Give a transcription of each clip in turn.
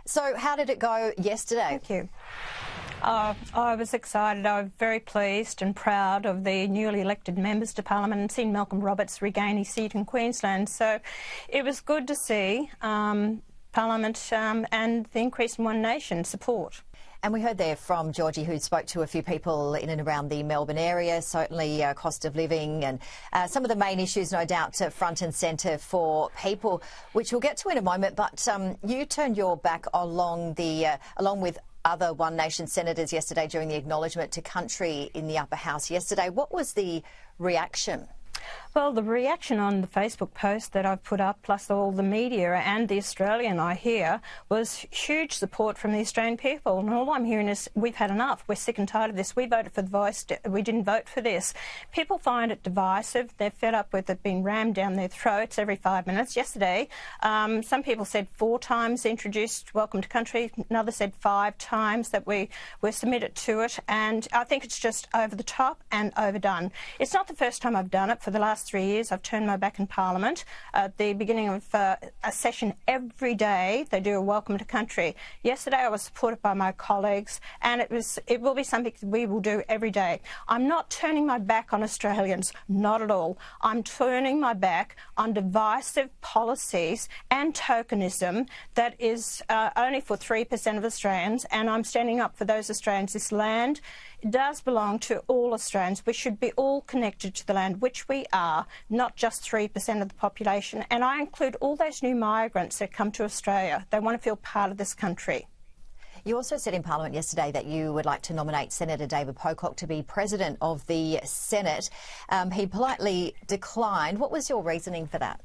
So how did it go yesterday? Thank you. I was excited. I was very pleased and proud of the newly elected members to Parliament and seen Malcolm Roberts regain his seat in Queensland. So it was good to see Parliament and the increase in One Nation support. And we heard there from Georgie, who spoke to a few people in and around the Melbourne area, certainly cost of living and some of the main issues, no doubt, front and centre for people, which we'll get to in a moment. But you turned your back along with other One Nation senators yesterday during the Acknowledgement to Country in the Upper House yesterday. What was the reaction? Well, the reaction on the Facebook post that I've put up, plus all the media and the Australian I hear, was huge support from the Australian people. And all I'm hearing is, we've had enough. We're sick and tired of this. We voted for the voice. We didn't vote for this. People find it divisive. They're fed up with it being rammed down their throats every 5 minutes. Yesterday, some people said 4 times introduced Welcome to Country. Another said 5 times that we were submitted to it. And I think it's just over the top and overdone. It's not the first time I've done it. For the last 3 years, I've turned my back in Parliament. At the beginning of a session every day, they do a Welcome to Country. Yesterday, I was supported by my colleagues, and it will be something we will do every day. I'm not turning my back on Australians, not at all. I'm turning my back on divisive policies and tokenism that is only for 3% of Australians, and I'm standing up for those Australians. This land does belong to all Australians. We should be all connected to the land, which we are, not just 3% of the population. And I include all those new migrants that come to Australia. They want to feel part of this country. You also said in Parliament yesterday that you would like to nominate Senator David Pocock to be President of the Senate. He politely declined. What was your reasoning for that?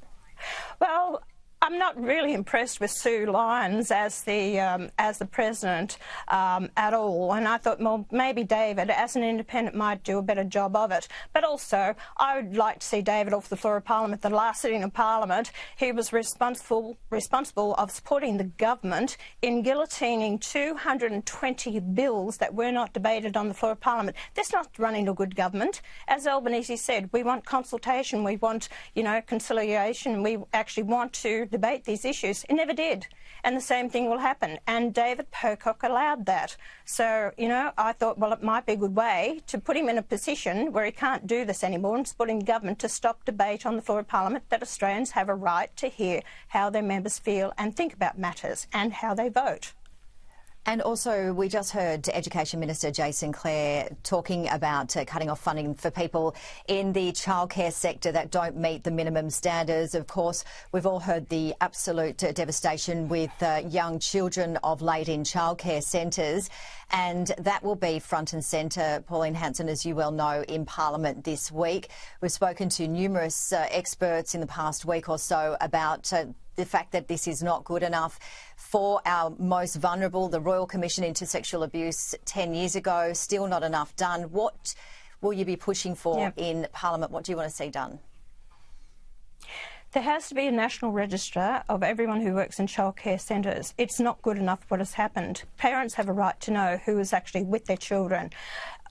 Well, I'm not really impressed with Sue Lyons as the president at all, and I thought, well, maybe David, as an independent, might do a better job of it. But also, I would like to see David off the floor of Parliament. The last sitting of Parliament, he was responsible of supporting the government in guillotining 220 bills that were not debated on the floor of Parliament. That's not running a good government. As Albanese said, we want consultation, we want, conciliation, we actually want to debate these issues. It never did. And the same thing will happen. And David Pocock allowed that. So, I thought, well, it might be a good way to put him in a position where he can't do this anymore and supporting government to stop debate on the floor of Parliament, that Australians have a right to hear how their members feel and think about matters and how they vote. And also, we just heard Education Minister Jason Clare talking about cutting off funding for people in the childcare sector that don't meet the minimum standards. Of course, we've all heard the absolute devastation with young children of late in childcare centres, and that will be front and centre, Pauline Hanson, as you well know, in Parliament this week. We've spoken to numerous experts in the past week or so about the fact that this is not good enough for our most vulnerable. The Royal Commission into Sexual Abuse 10 years ago, still not enough done. What will you be pushing for in Parliament? What do you want to see done? There has to be a national register of everyone who works in childcare centres. It's not good enough what has happened. Parents have a right to know who is actually with their children.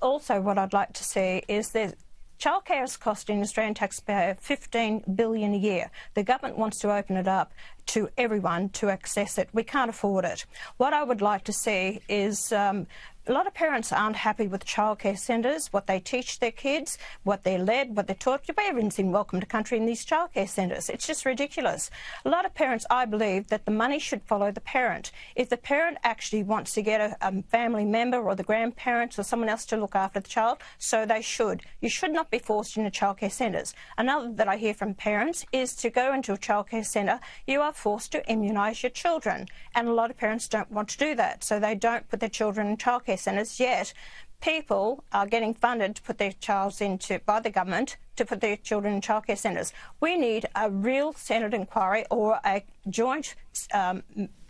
Also, what I'd like to see is that childcare is costing Australian taxpayer $15 billion a year. The government wants to open it up to everyone to access it. We can't afford it. What I would like to see is a lot of parents aren't happy with childcare centres, what they teach their kids, what they're led, what they're taught. We haven't seen Welcome to Country in these childcare centres. It's just ridiculous. A lot of parents, I believe, that the money should follow the parent. If the parent actually wants to get a family member or the grandparents or someone else to look after the child, so they should. You should not be forced into childcare centres. Another that I hear from parents is to go into a childcare centre, you are forced to immunise your children. And a lot of parents don't want to do that, so they don't put their children in childcare centres, yet people are getting funded to put their child into, by the government, to put their children in childcare centres. We need a real Senate inquiry or a joint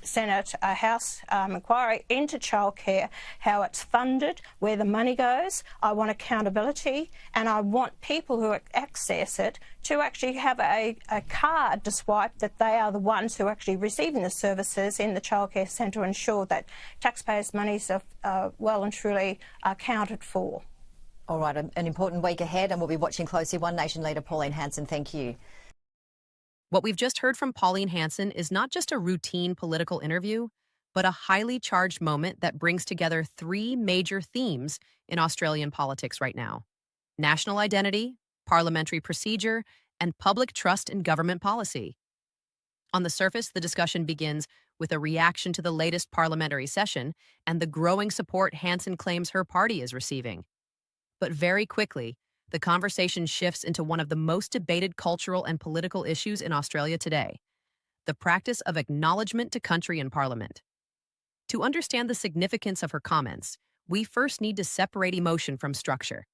Senate, House inquiry into childcare, how it's funded, where the money goes. I want accountability, and I want people who access it to actually have a card to swipe that they are the ones who are actually receiving the services in the childcare centre, ensure that taxpayers' monies are well and truly accounted for. All right, an important week ahead, and we'll be watching closely. One Nation leader Pauline Hanson, thank you. What we've just heard from Pauline Hanson is not just a routine political interview, but a highly charged moment that brings together three major themes in Australian politics right now: national identity, parliamentary procedure, and public trust in government policy. On the surface, the discussion begins with a reaction to the latest parliamentary session and the growing support Hanson claims her party is receiving. But very quickly, the conversation shifts into one of the most debated cultural and political issues in Australia today: the practice of acknowledgement to country in Parliament. To understand the significance of her comments, we first need to separate emotion from structure.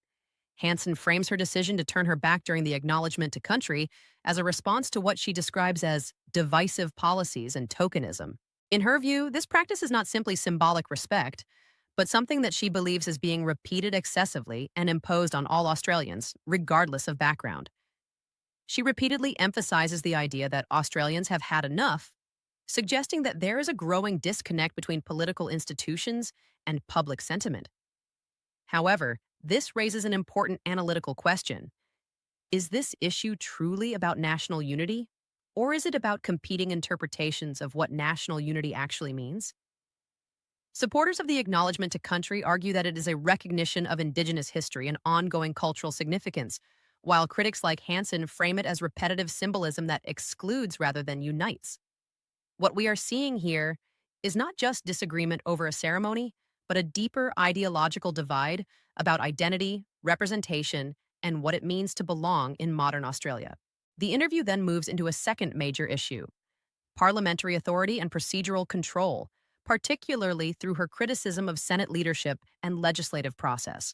Hanson frames her decision to turn her back during the acknowledgement to country as a response to what she describes as divisive policies and tokenism. In her view, this practice is not simply symbolic respect, but something that she believes is being repeated excessively and imposed on all Australians, regardless of background. She repeatedly emphasizes the idea that Australians have had enough, suggesting that there is a growing disconnect between political institutions and public sentiment. However, this raises an important analytical question. Is this issue truly about national unity, or is it about competing interpretations of what national unity actually means? Supporters of the acknowledgement to country argue that it is a recognition of Indigenous history and ongoing cultural significance, while critics like Hanson frame it as repetitive symbolism that excludes rather than unites. What we are seeing here is not just disagreement over a ceremony, but a deeper ideological divide about identity, representation, and what it means to belong in modern Australia. The interview then moves into a second major issue: parliamentary authority and procedural control, particularly through her criticism of Senate leadership and legislative process.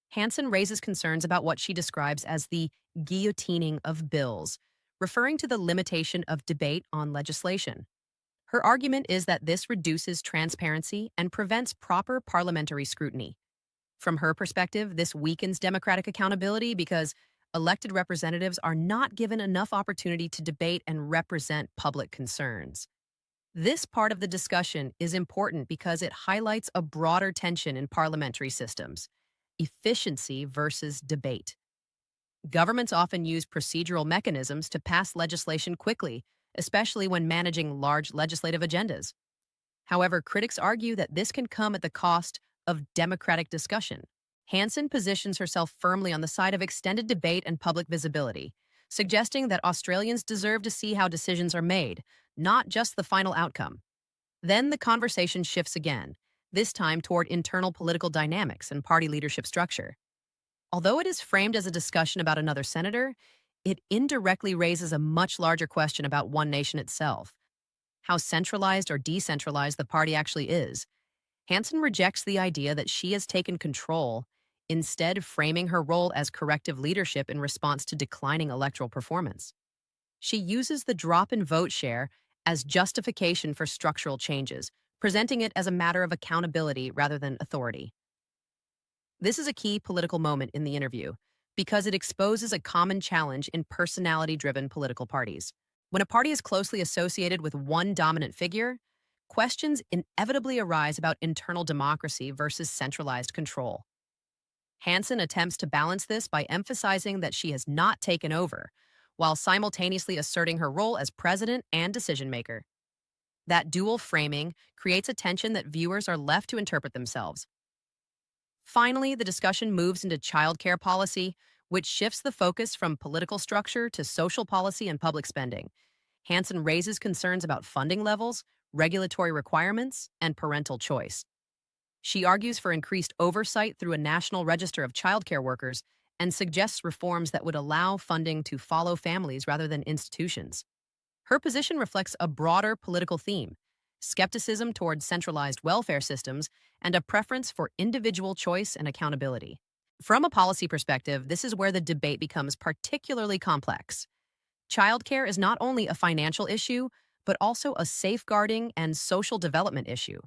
Hanson raises concerns about what she describes as the guillotining of bills, referring to the limitation of debate on legislation. Her argument is that this reduces transparency and prevents proper parliamentary scrutiny. From her perspective, this weakens democratic accountability because elected representatives are not given enough opportunity to debate and represent public concerns. This part of the discussion is important because it highlights a broader tension in parliamentary systems: efficiency versus debate. Governments often use procedural mechanisms to pass legislation quickly, especially when managing large legislative agendas. However, critics argue that this can come at the cost of democratic discussion. Hanson positions herself firmly on the side of extended debate and public visibility, suggesting that Australians deserve to see how decisions are made, not just the final outcome. Then the conversation shifts again, this time toward internal political dynamics and party leadership structure. Although it is framed as a discussion about another senator, it indirectly raises a much larger question about One Nation itself: how centralized or decentralized the party actually is. Hanson rejects the idea that she has taken control, instead framing her role as corrective leadership in response to declining electoral performance. She uses the drop in vote share as justification for structural changes, presenting it as a matter of accountability rather than authority. This is a key political moment in the interview because it exposes a common challenge in personality-driven political parties. When a party is closely associated with one dominant figure, questions inevitably arise about internal democracy versus centralized control. Hanson attempts to balance this by emphasizing that she has not taken over, while simultaneously asserting her role as president and decision-maker. That dual framing creates a tension that viewers are left to interpret themselves. Finally, the discussion moves into childcare policy, which shifts the focus from political structure to social policy and public spending. Hanson raises concerns about funding levels, regulatory requirements, and parental choice. She argues for increased oversight through a national register of childcare workers and suggests reforms that would allow funding to follow families rather than institutions. Her position reflects a broader political theme: skepticism towards centralized welfare systems and a preference for individual choice and accountability. From a policy perspective, this is where the debate becomes particularly complex. Childcare is not only a financial issue, but also a safeguarding and social development issue.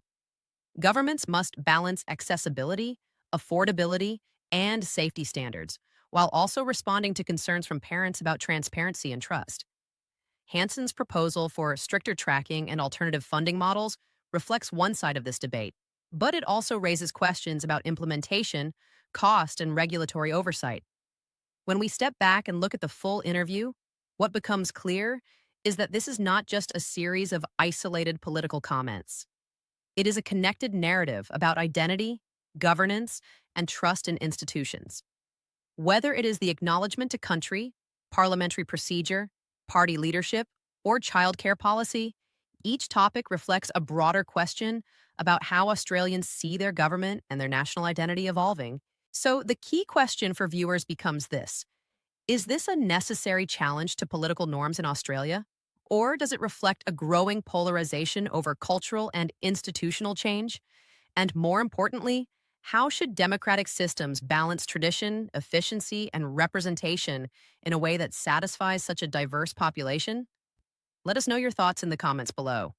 Governments must balance accessibility, affordability, and safety standards, while also responding to concerns from parents about transparency and trust. Hanson's proposal for stricter tracking and alternative funding models reflects one side of this debate, but it also raises questions about implementation, cost, and regulatory oversight. When we step back and look at the full interview, what becomes clear is that this is not just a series of isolated political comments. It is a connected narrative about identity, governance, and trust in institutions. Whether it is the acknowledgement to country, parliamentary procedure, party leadership, or childcare policy, each topic reflects a broader question about how Australians see their government and their national identity evolving. So the key question for viewers becomes this: is this a necessary challenge to political norms in Australia? Or does it reflect a growing polarization over cultural and institutional change? And more importantly, how should democratic systems balance tradition, efficiency, and representation in a way that satisfies such a diverse population? Let us know your thoughts in the comments below.